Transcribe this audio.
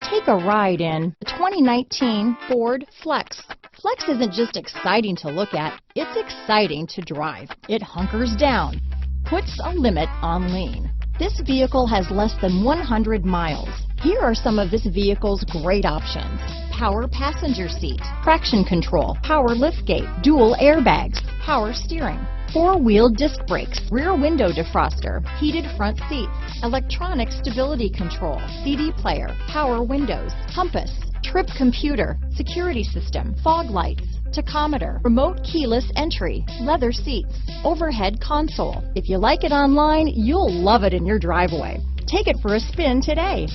Take a ride in the 2019 Ford Flex. Flex isn't just exciting to look at, it's exciting to drive. It hunkers down, puts a limit on lean. This vehicle has less than 100 miles. Here are some of this vehicle's great options: power passenger seat, traction control, power liftgate, dual airbags, power steering, four-wheel disc brakes, rear window defroster, heated front seats, electronic stability control, CD player, power windows, compass, trip computer, security system, fog lights, tachometer, remote keyless entry, leather seats, overhead console. If you like it online, you'll love it in your driveway. Take it for a spin today.